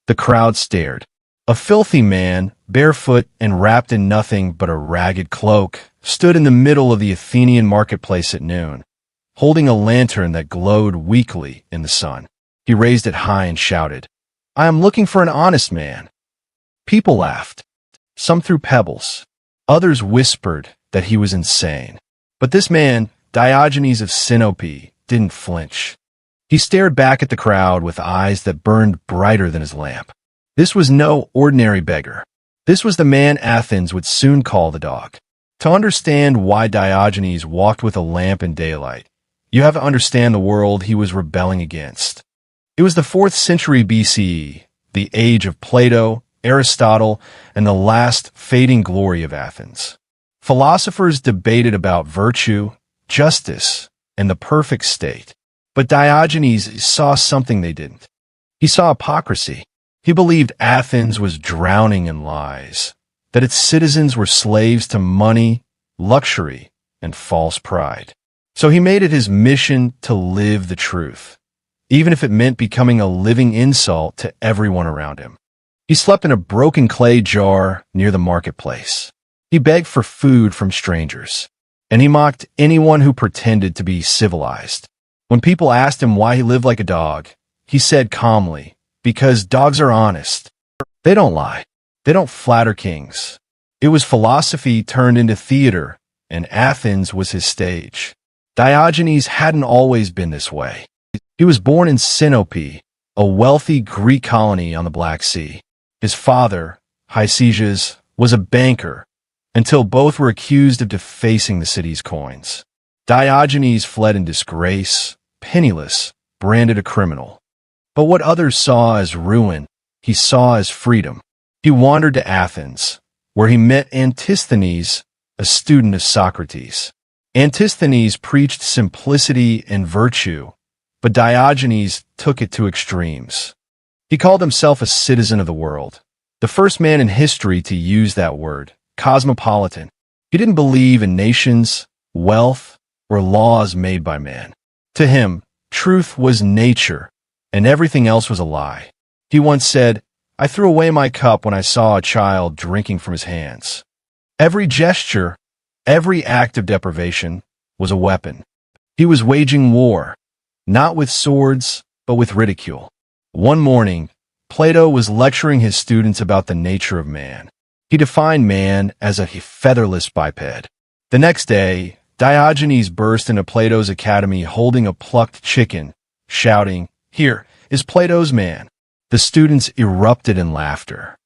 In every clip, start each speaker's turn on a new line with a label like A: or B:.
A: The crowd stared. A filthy man, barefoot and wrapped in nothing but a ragged cloak, stood in the middle of the Athenian marketplace at noon, holding a lantern that glowed weakly in the sun. He raised it high and shouted, "I am looking for an honest man." People laughed. Some threw pebbles. Others whispered that he was insane. But this man, Diogenes of Sinope, didn't flinch. He stared back at the crowd with eyes that burned brighter than his lamp. This was no ordinary beggar. This was the man Athens would soon call the dog. To understand why Diogenes walked with a lamp in daylight, you have to understand the world he was rebelling against. It was the 4th century BCE, the age of Plato, Aristotle, and the last fading glory of Athens. Philosophers debated about virtue, justice, and the perfect state. But Diogenes saw something they didn't. He saw hypocrisy. He believed Athens was drowning in lies, that its citizens were slaves to money, luxury, and false pride. So he made it his mission to live the truth, even if it meant becoming a living insult to everyone around him. He slept in a broken clay jar near the marketplace. He begged for food from strangers, and he mocked anyone who pretended to be civilized. When people asked him why he lived like a dog, he said calmly, "Because dogs are honest. They don't lie. They don't flatter kings." It was philosophy turned into theater, and Athens was his stage. Diogenes hadn't always been this way. He was born in Sinope, a wealthy Greek colony on the Black Sea. His father, Hystales, was a banker, until both were accused of defacing the city's coins. Diogenes fled in disgrace, penniless, branded a criminal. But what others saw as ruin, he saw as freedom. He wandered to Athens, where he met Antisthenes, a student of Socrates. Antisthenes preached simplicity and virtue, but Diogenes took it to extremes. He called himself a citizen of the world, the first man in history to use that word, cosmopolitan. He didn't believe in nations, wealth, or laws made by man. To him, truth was nature, and everything else was a lie. He once said, "I threw away my cup when I saw a child drinking from his hands." Every gesture, every act of deprivation was a weapon. He was waging war, not with swords, but with ridicule. One morning, Plato was lecturing his students about the nature of man. He defined man as a featherless biped. The next day, Diogenes burst into Plato's academy holding a plucked chicken, shouting, "Here is Plato's man." The students erupted in laughter.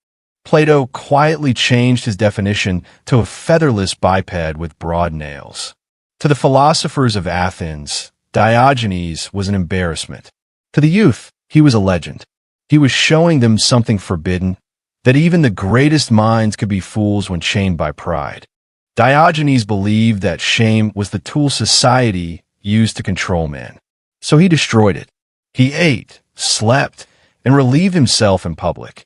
A: Plato quietly changed his definition to a featherless biped with broad nails. To the philosophers of Athens, Diogenes was an embarrassment. To the youth, he was a legend. He was showing them something forbidden, that even the greatest minds could be fools when chained by pride. Diogenes believed that shame was the tool society used to control men. So he destroyed it. He ate, slept, and relieved himself in public,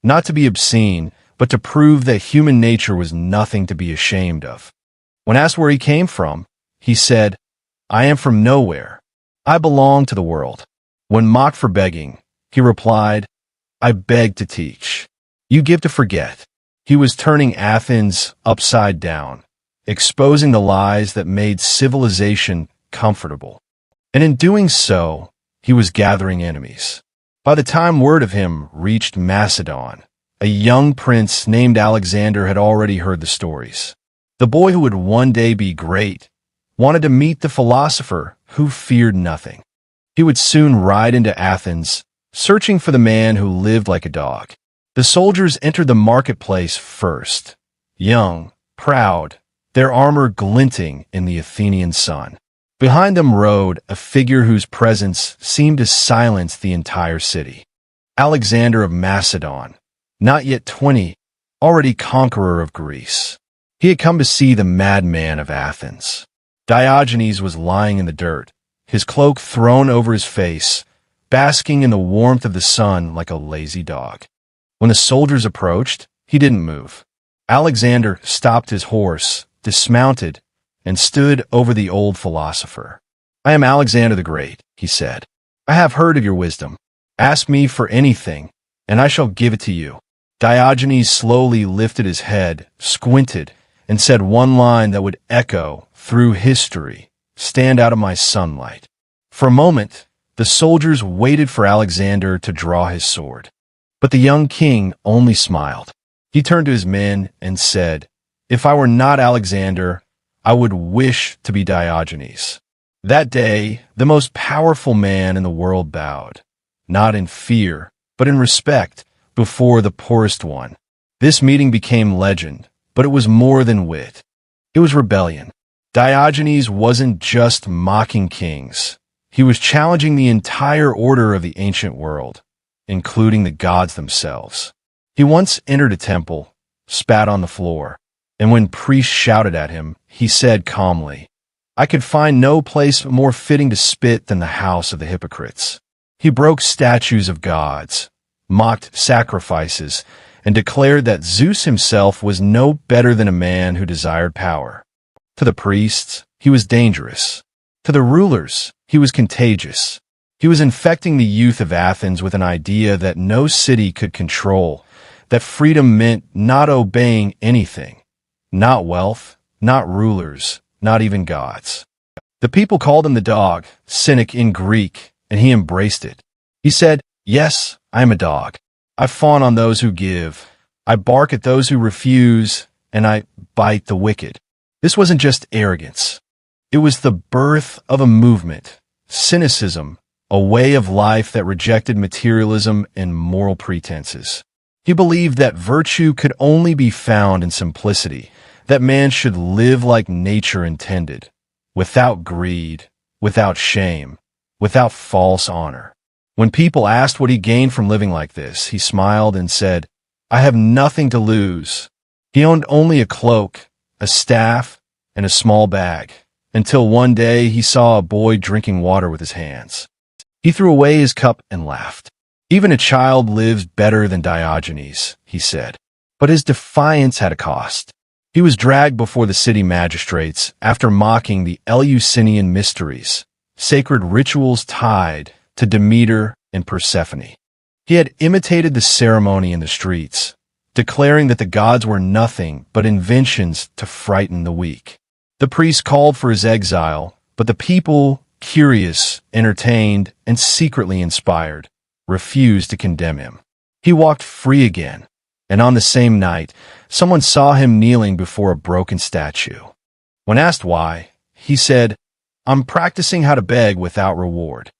A: not to be obscene, but to prove that human nature was nothing to be ashamed of. When asked where he came from, he said, "I am from nowhere. I belong to the world." When mocked for begging, he replied, "I beg to teach. You give to forget." He was turning Athens upside down, exposing the lies that made civilization comfortable. And in doing so, he was gathering enemies. By the time word of him reached Macedon, a young prince named Alexander had already heard the stories. The boy who would one day be great wanted to meet the philosopher who feared nothing. He would soon ride into Athens, searching for the man who lived like a dog. The soldiers entered the marketplace first, young, proud, their armor glinting in the Athenian sun. Behind them rode a figure whose presence seemed to silence the entire city. Alexander of Macedon, not yet 20, already conqueror of Greece. He had come to see the madman of Athens. Diogenes was lying in the dirt, his cloak thrown over his face, basking in the warmth of the sun like a lazy dog. When the soldiers approached, he didn't move. Alexander stopped his horse, dismounted, and stood over the old philosopher. "I am Alexander the Great," he said. "I have heard of your wisdom. Ask me for anything, and I shall give it to you." Diogenes slowly lifted his head, squinted, and said one line that would echo through history, "Stand out of my sunlight." For a moment, the soldiers waited for Alexander to draw his sword. But the young king only smiled. He turned to his men and said, "If I were not Alexander, I would wish to be Diogenes." That day, the most powerful man in the world bowed, not in fear, but in respect, before the poorest one. This meeting became legend, but it was more than wit. It was rebellion. Diogenes wasn't just mocking kings. He was challenging the entire order of the ancient world, including the gods themselves. He once entered a temple, spat on the floor, and when priests shouted at him, he said calmly, "I could find no place more fitting to spit than the house of the hypocrites." He broke statues of gods, mocked sacrifices, and declared that Zeus himself was no better than a man who desired power. To the priests, he was dangerous. To the rulers, he was contagious. He was infecting the youth of Athens with an idea that no city could control, that freedom meant not obeying anything, not wealth, not rulers, not even gods. The people called him the dog, cynic in Greek, and he embraced it. He said, "Yes, I am a dog. I fawn on those who give. I bark at those who refuse, and I bite the wicked." This wasn't just arrogance. It was the birth of a movement, cynicism, a way of life that rejected materialism and moral pretenses. He believed that virtue could only be found in simplicity, that man should live like nature intended, without greed, without shame, without false honor. When people asked what he gained from living like this, he smiled and said, "I have nothing to lose." He owned only a cloak, a staff, and a small bag, until one day he saw a boy drinking water with his hands. He threw away his cup and laughed. "Even a child lives better than Diogenes," he said. But his defiance had a cost. He was dragged before the city magistrates after mocking the Eleusinian mysteries, sacred rituals tied to Demeter and Persephone. He had imitated the ceremony in the streets, declaring that the gods were nothing but inventions to frighten the weak. The priests called for his exile, but the people, curious, entertained, and secretly inspired, refused to condemn him. He walked free again, and on the same night, someone saw him kneeling before a broken statue. When asked why, he said, "I'm practicing how to beg without reward."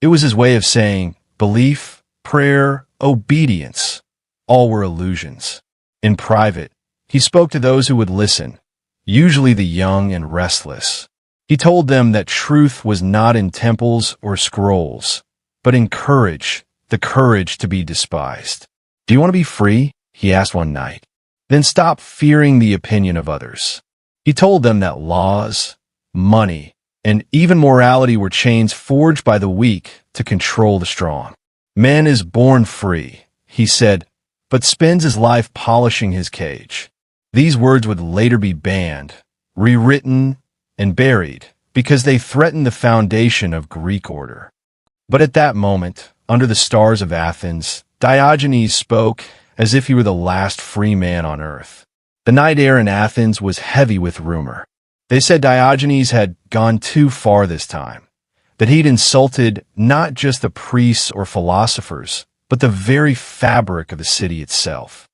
A: It was his way of saying belief, prayer, obedience, all were illusions. In private, he spoke to those who would listen, usually the young and restless. He told them that truth was not in temples or scrolls, but in courage, the courage to be despised. "Do you want to be free?" he asked one night. "Then stop fearing the opinion of others." He told them that laws, money, and even morality were chains forged by the weak to control the strong. "Man is born free," he said, "but spends his life polishing his cage." These words would later be banned, rewritten, and buried because they threatened the foundation of Greek order. But at that moment, under the stars of Athens, Diogenes spoke as if he were the last free man on earth. The night air in Athens was heavy with rumor. They said Diogenes had gone too far this time, that he'd insulted not just the priests or philosophers, but the very fabric of the city itself.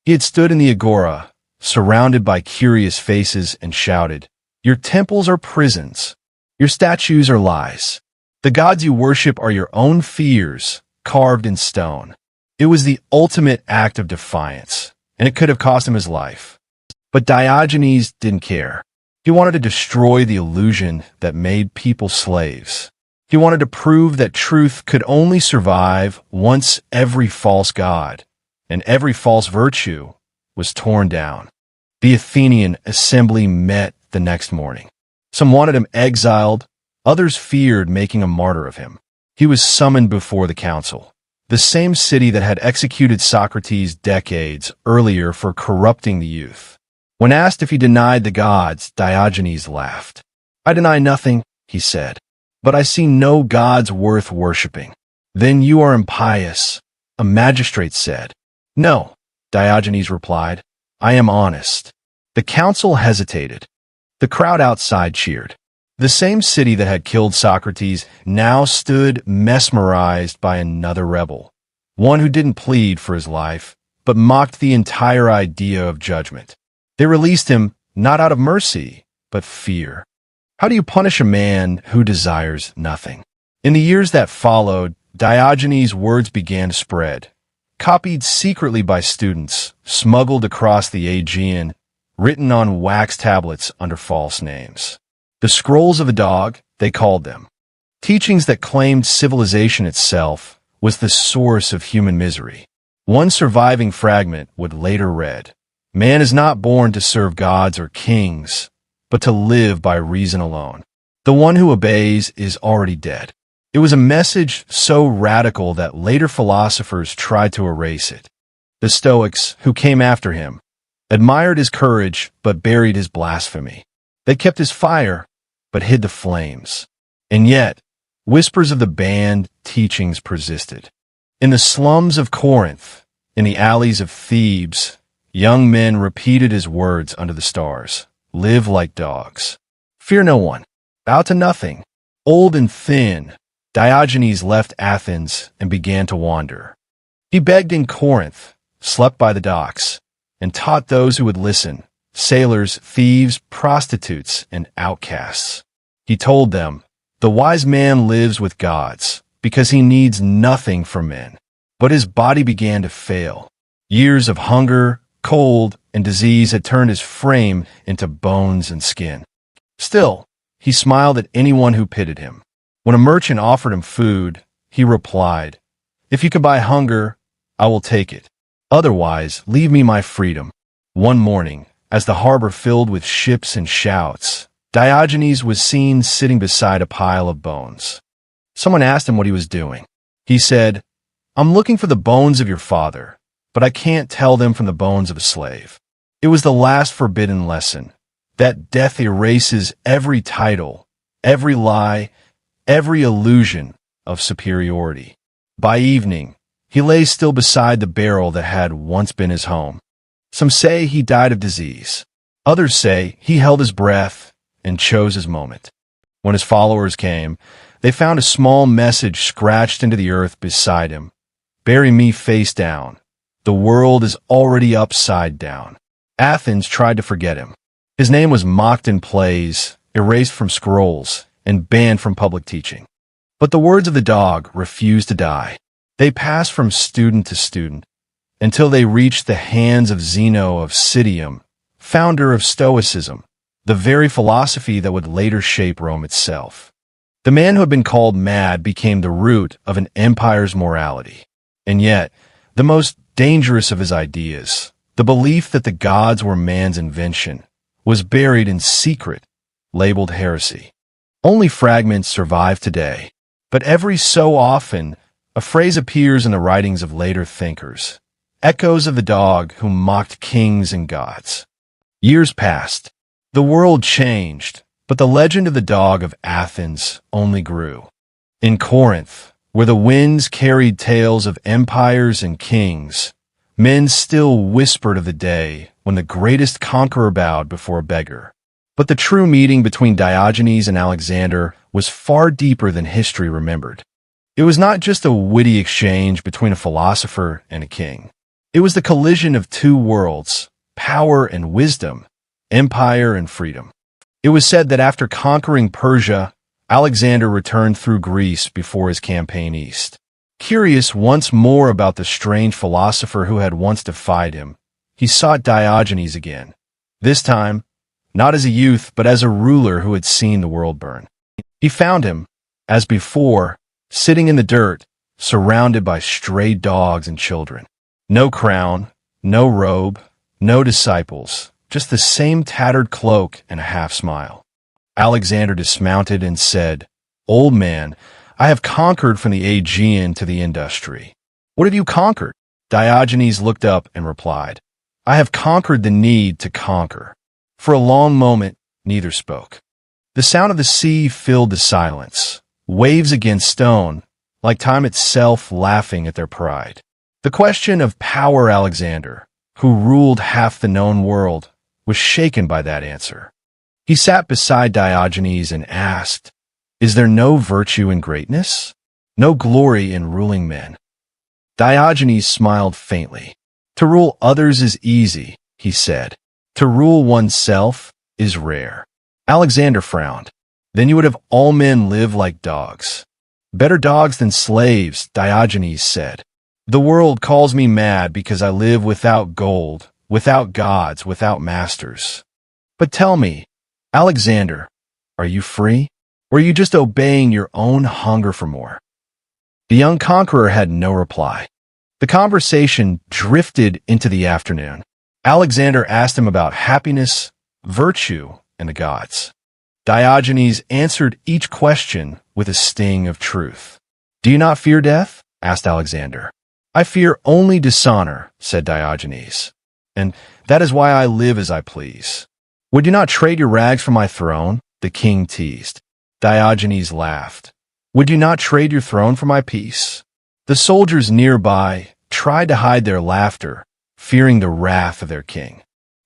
A: He had stood in the agora, surrounded by curious faces, and shouted, "Your temples are prisons. Your statues are lies. The gods you worship are your own fears, carved in stone." It was the ultimate act of defiance, and it could have cost him his life. But Diogenes didn't care. He wanted to destroy the illusion that made people slaves. He wanted to prove that truth could only survive once every false god and every false virtue was torn down. The Athenian assembly met the next morning. Some wanted him exiled, others feared making a martyr of him. He was summoned before the council, the same city that had executed Socrates decades earlier for corrupting the youth. When asked if he denied the gods, Diogenes laughed. "I deny nothing," he said, "but I see no gods worth worshipping." "Then you are impious, a magistrate said. "No," Diogenes replied. "I am honest." The council hesitated. The crowd outside cheered. The same city that had killed Socrates now stood mesmerized by another rebel, one who didn't plead for his life, but mocked the entire idea of judgment. They released him not out of mercy, but fear. How do you punish a man who desires nothing? In the years that followed, Diogenes' words began to spread, copied secretly by students, smuggled across the Aegean, written on wax tablets under false names. The scrolls of the dog, they called them. Teachings that claimed civilization itself was the source of human misery. One surviving fragment would later read, "Man is not born to serve gods or kings, but to live by reason alone. The one who obeys is already dead." It was a message so radical that later philosophers tried to erase it. The Stoics, who came after him, admired his courage but buried his blasphemy. They kept his fire but hid the flames. And yet, whispers of the banned teachings persisted. In the slums of Corinth, in the alleys of Thebes, young men repeated his words under the stars. Live like dogs. Fear no one. Bow to nothing. Old and thin, Diogenes left Athens and began to wander. He begged in Corinth, slept by the docks, and taught those who would listen, sailors, thieves, prostitutes, and outcasts. He told them, "The wise man lives with gods, because he needs nothing from men." But his body began to fail. Years of hunger, cold, and disease had turned his frame into bones and skin. Still, he smiled at anyone who pitied him. When a merchant offered him food, he replied, "If you can buy hunger, I will take it. Otherwise, leave me my freedom." One morning, as the harbor filled with ships and shouts, Diogenes was seen sitting beside a pile of bones. Someone asked him what he was doing. He said, "I'm looking for the bones of your father, but I can't tell them from the bones of a slave." It was the last forbidden lesson, that death erases every title, every lie, every illusion of superiority. By evening, he lay still beside the barrel that had once been his home. Some say he died of disease. Others say he held his breath and chose his moment. When his followers came, they found a small message scratched into the earth beside him. "Bury me face down. The world is already upside down." Athens tried to forget him. His name was mocked in plays, erased from scrolls, and banned from public teaching. But the words of the dog refused to die. They passed from student to student, until they reached the hands of Zeno of Citium, founder of Stoicism, the very philosophy that would later shape Rome itself. The man who had been called mad became the root of an empire's morality. And yet, the most dangerous of his ideas, the belief that the gods were man's invention, was buried in secret, labeled heresy. Only fragments survive today, but every so often, a phrase appears in the writings of later thinkers, echoes of the dog who mocked kings and gods. Years passed. The world changed, but the legend of the dog of Athens only grew. In Corinth, where the winds carried tales of empires and kings, men still whispered of the day when the greatest conqueror bowed before a beggar. But the true meeting between Diogenes and Alexander was far deeper than history remembered. It was not just a witty exchange between a philosopher and a king. It was the collision of two worlds, power and wisdom, empire and freedom. It was said that after conquering Persia, Alexander returned through Greece before his campaign east. Curious once more about the strange philosopher who had once defied him, he sought Diogenes again, this time not as a youth but as a ruler who had seen the world burn. He found him, as before, sitting in the dirt, surrounded by stray dogs and children. No crown, no robe, no disciples, just the same tattered cloak and a half-smile. Alexander dismounted and said, "Old man, I have conquered from the Aegean to the Industry." "What have you conquered?" Diogenes looked up and replied, "I have conquered the need to conquer." For a long moment, neither spoke. The sound of the sea filled the silence, waves against stone, like time itself laughing at their pride. The question of power Alexander, who ruled half the known world, was shaken by that answer. He sat beside Diogenes and asked, "Is there no virtue in greatness? No glory in ruling men?" Diogenes smiled faintly. "To rule others is easy," he said. "To rule oneself is rare." Alexander frowned. "Then you would have all men live like dogs." "Better dogs than slaves," Diogenes said. "The world calls me mad because I live without gold, without gods, without masters. But tell me, Alexander, are you free? Or are you just obeying your own hunger for more?" The young conqueror had no reply. The conversation drifted into the afternoon. Alexander asked him about happiness, virtue, and the gods. Diogenes answered each question with a sting of truth. "Do you not fear death?" asked Alexander. "I fear only dishonor," said Diogenes. "And that is why I live as I please." "Would you not trade your rags for my throne?" the king teased. Diogenes laughed. "Would you not trade your throne for my peace?" The soldiers nearby tried to hide their laughter, fearing the wrath of their king.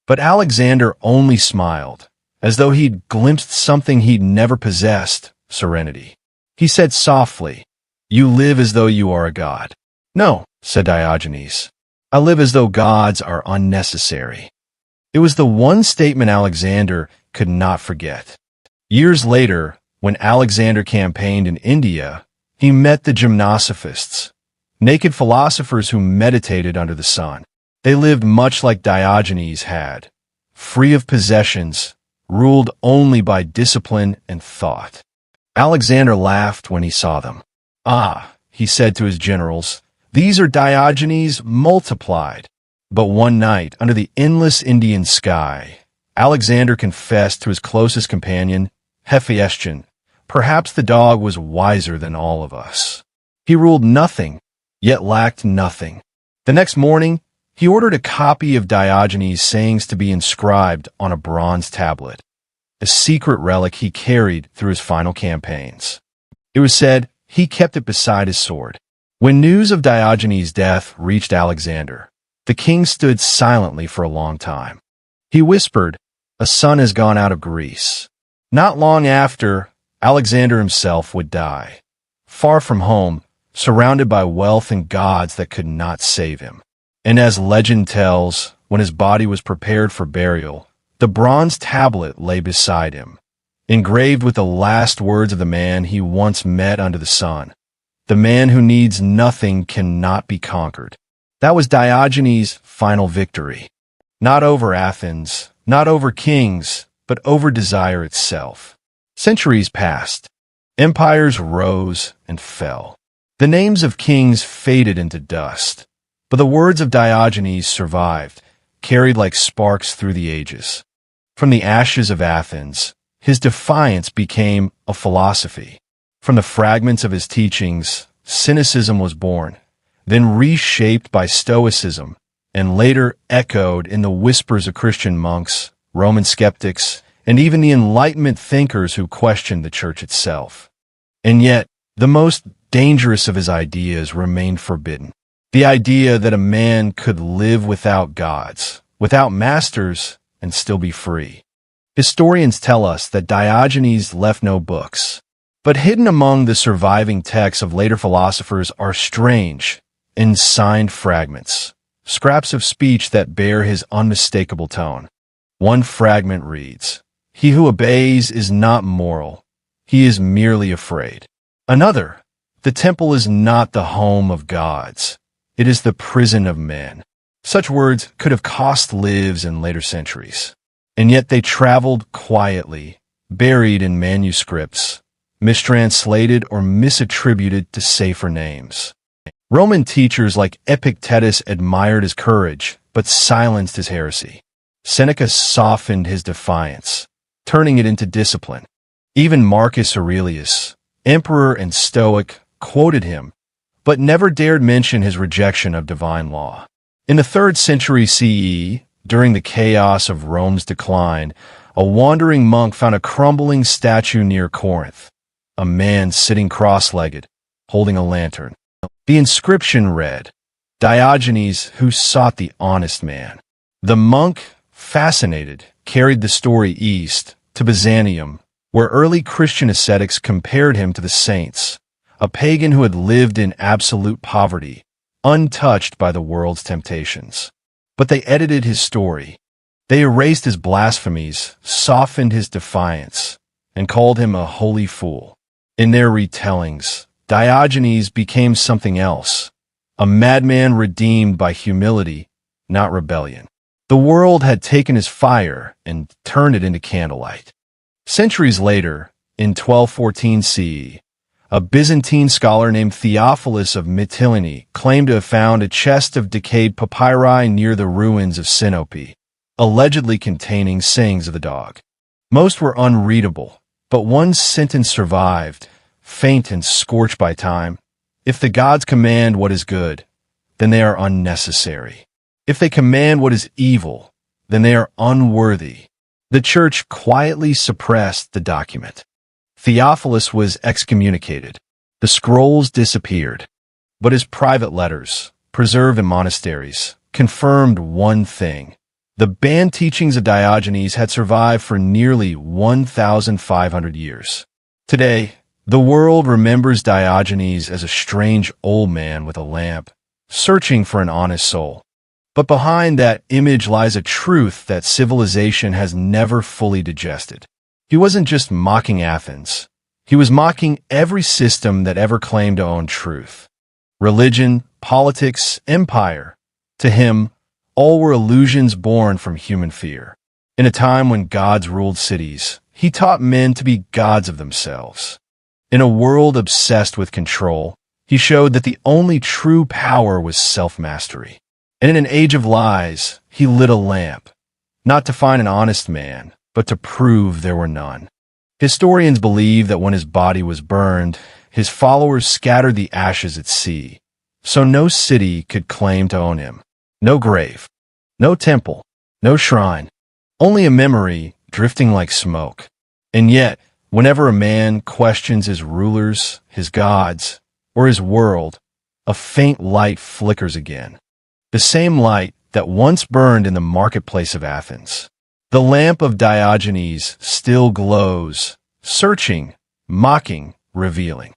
A: But Alexander only smiled, as though he'd glimpsed something he'd never possessed, serenity. He said softly, "You live as though you are a god." "No," said Diogenes. "I live as though gods are unnecessary." It was the one statement Alexander could not forget. Years later, when Alexander campaigned in India, he met the gymnosophists, naked philosophers who meditated under the sun. They lived much like Diogenes had, free of possessions, ruled only by discipline and thought. Alexander laughed when he saw them. "Ah," he said to his generals, "these are Diogenes multiplied." But one night, under the endless Indian sky, Alexander confessed to his closest companion, Hephaestion, "Perhaps the dog was wiser than all of us. He ruled nothing, yet lacked nothing." The next morning, he ordered a copy of Diogenes' sayings to be inscribed on a bronze tablet, a secret relic he carried through his final campaigns. It was said he kept it beside his sword. When news of Diogenes' death reached Alexander, the king stood silently for a long time. He whispered, "A son has gone out of Greece." Not long after, Alexander himself would die, far from home, surrounded by wealth and gods that could not save him. And as legend tells, when his body was prepared for burial, the bronze tablet lay beside him, engraved with the last words of the man he once met under the sun. "The man who needs nothing cannot be conquered." That was Diogenes' final victory. Not over Athens, not over kings, but over desire itself. Centuries passed. Empires rose and fell. The names of kings faded into dust, but the words of Diogenes survived, carried like sparks through the ages. From the ashes of Athens, his defiance became a philosophy. From the fragments of his teachings, cynicism was born, then reshaped by Stoicism, and later echoed in the whispers of Christian monks, Roman skeptics, and even the Enlightenment thinkers who questioned the church itself. And yet, the most dangerous of his ideas remained forbidden. The idea that a man could live without gods, without masters, and still be free. Historians tell us that Diogenes left no books, but hidden among the surviving texts of later philosophers are strange, unsigned fragments, scraps of speech that bear his unmistakable tone. One fragment reads, "He who obeys is not moral, he is merely afraid." Another, "The temple is not the home of gods, it is the prison of men." Such words could have cost lives in later centuries, and yet they traveled quietly, buried in manuscripts, mistranslated or misattributed to safer names. Roman teachers like Epictetus admired his courage, but silenced his heresy. Seneca softened his defiance, turning it into discipline. Even Marcus Aurelius, emperor and Stoic, quoted him, but never dared mention his rejection of divine law. In the 3rd century CE, during the chaos of Rome's decline, a wandering monk found a crumbling statue near Corinth, a man sitting cross-legged, holding a lantern. The inscription read, Diogenes, who sought the honest man. The monk, fascinated, carried the story east to Byzantium, where early Christian ascetics compared him to the saints, a pagan who had lived in absolute poverty, untouched by the world's temptations. But they edited his story. They erased his blasphemies, softened his defiance, and called him a holy fool. In their retellings, Diogenes became something else, a madman redeemed by humility, not rebellion. The world had taken his fire and turned it into candlelight. Centuries later, in 1214 CE, a Byzantine scholar named Theophilus of Mytilene claimed to have found a chest of decayed papyri near the ruins of Sinope, allegedly containing sayings of the dog. Most were unreadable, but one sentence survived, faint and scorched by time. If the gods command what is good, then they are unnecessary. If they command what is evil, then they are unworthy. The church quietly suppressed the document. Theophilus was excommunicated. The scrolls disappeared. But his private letters, preserved in monasteries, confirmed one thing. The banned teachings of Diogenes had survived for nearly 1,500 years. Today, the world remembers Diogenes as a strange old man with a lamp, searching for an honest soul. But behind that image lies a truth that civilization has never fully digested. He wasn't just mocking Athens. He was mocking every system that ever claimed to own truth. Religion, politics, empire. To him, all were illusions born from human fear. In a time when gods ruled cities, he taught men to be gods of themselves. In a world obsessed with control, he showed that the only true power was self-mastery. And in an age of lies, he lit a lamp, not to find an honest man, but to prove there were none. Historians believe that when his body was burned, his followers scattered the ashes at sea, so no city could claim to own him. No grave, no temple, no shrine, only a memory drifting like smoke. And yet, whenever a man questions his rulers, his gods, or his world, a faint light flickers again. The same light that once burned in the marketplace of Athens. The lamp of Diogenes still glows, searching, mocking, revealing.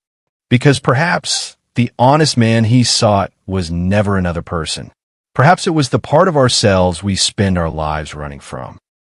A: Because perhaps the honest man he sought was never another person. Perhaps it was the part of ourselves we spend our lives running from.